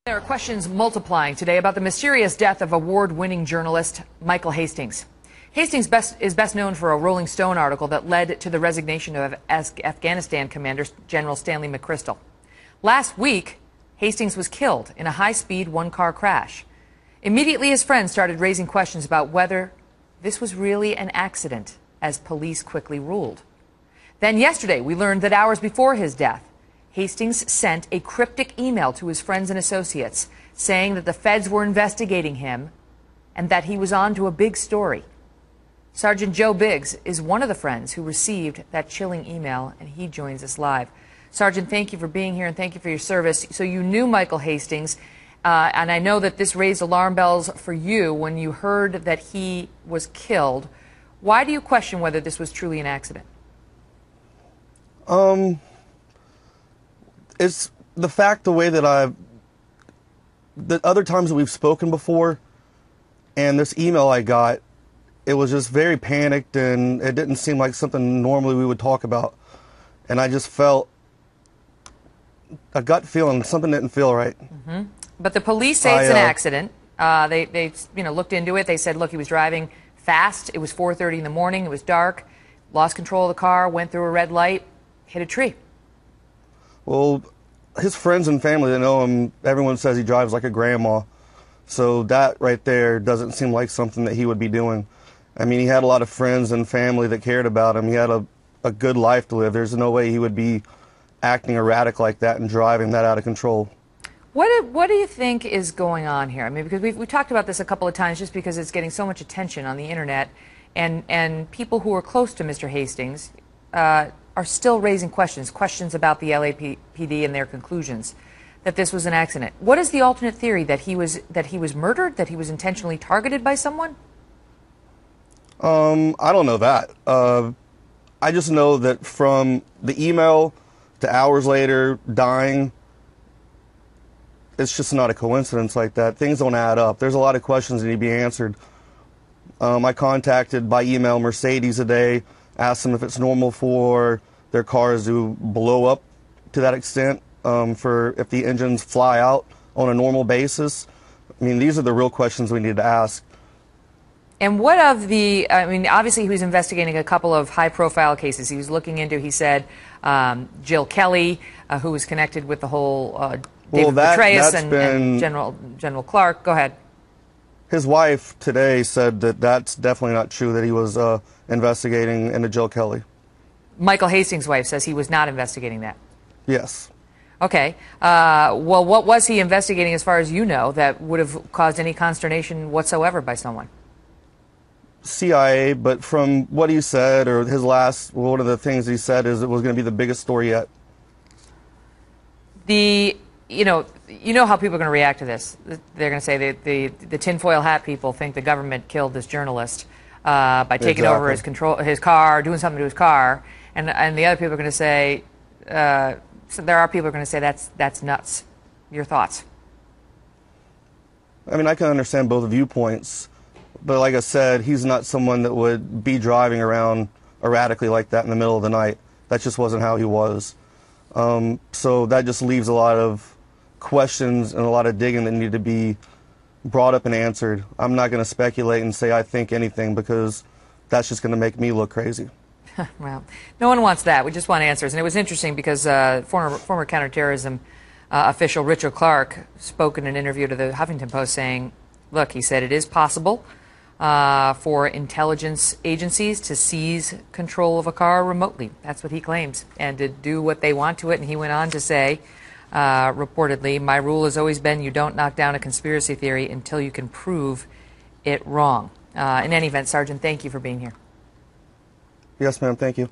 There are questions multiplying today about the mysterious death of award-winning journalist Michael Hastings. Hastings is best known for a Rolling Stone article that led to the resignation of Afghanistan Commander General Stanley McChrystal. Last week, Hastings was killed in a high-speed one-car crash. Immediately, his friends started raising questions about whether this was really an accident, as police quickly ruled. Then yesterday, we learned that hours before his death, Hastings sent a cryptic email to his friends and associates saying that the feds were investigating him and that he was on to a big story. Sgt Biggs is one of the friends who received that chilling email, and he joins us live. Sergeant, thank you for being here and thank you for your service. So you knew Michael Hastings, and I know that this raised alarm bells for you when you heard that he was killed. Why do you question whether this was truly an accident? It's the fact, the way that the other times that we've spoken before, and this email I got, it was just very panicked, and it didn't seem like something normally we would talk about. And I just felt a gut feeling, something didn't feel right. Mm-hmm. But the police say it's an accident. They looked into it. They said, look, he was driving fast. It was 4:30 in the morning. It was dark. Lost control of the car, went through a red light, hit a tree. Well, his friends and family that know him, everyone says he drives like a grandma. So that right there doesn't seem like something that he would be doing. I mean, he had a lot of friends and family that cared about him. He had a good life to live. There's no way he would be acting erratic like that and driving that out of control. What do you think is going on here? I mean, because we've talked about this a couple of times just because it's getting so much attention on the internet, and people who are close to Mr. Hastings are still raising questions about the LAPD and their conclusions that this was an accident. What is the alternate theory, that he was murdered, that he was intentionally targeted by someone? I don't know that. I just know that from the email to hours later dying, it's just not a coincidence like that. Things don't add up. There's a lot of questions that need to be answered. I contacted by email Mercedes today, asked them if it's normal for their cars to blow up to that extent, for if the engines fly out on a normal basis. I mean, these are the real questions we need to ask. And what of the, I mean, obviously he was investigating a couple of high-profile cases. He was looking into, he said, Jill Kelly, who was connected with the whole David Petraeus and General Clark. Go ahead. His wife today said that that's definitely not true, that he was investigating into Jill Kelly. Michael Hastings' wife says he was not investigating that. Yes. Okay. Well, what was he investigating, as far as you know, that would have caused any consternation whatsoever by someone? CIA, but from what he said, or his last, one of the things he said is it was going to be the biggest story yet. You know how people are going to react to this. They're going to say the tinfoil hat people think the government killed this journalist by taking over his car, doing something to his car, and the other people are going to say, so there are people who are going to say that's nuts. Your thoughts? I mean, I can understand both viewpoints, but like I said, he's not someone that would be driving around erratically like that in the middle of the night. That just wasn't how he was. So that just leaves a lot of questions and a lot of digging that need to be brought up and answered. I'm not going to speculate and say I think anything, because that's just going to make me look crazy. Well, no one wants that. We just want answers. And it was interesting because former counterterrorism official Richard Clark spoke in an interview to the Huffington Post saying, look, he said it is possible for intelligence agencies to seize control of a car remotely. That's what he claims, and to do what they want to it. And he went on to say, reportedly, my rule has always been you don't knock down a conspiracy theory until you can prove it wrong. In any event, Sergeant, thank you for being here. Yes, ma'am. Thank you.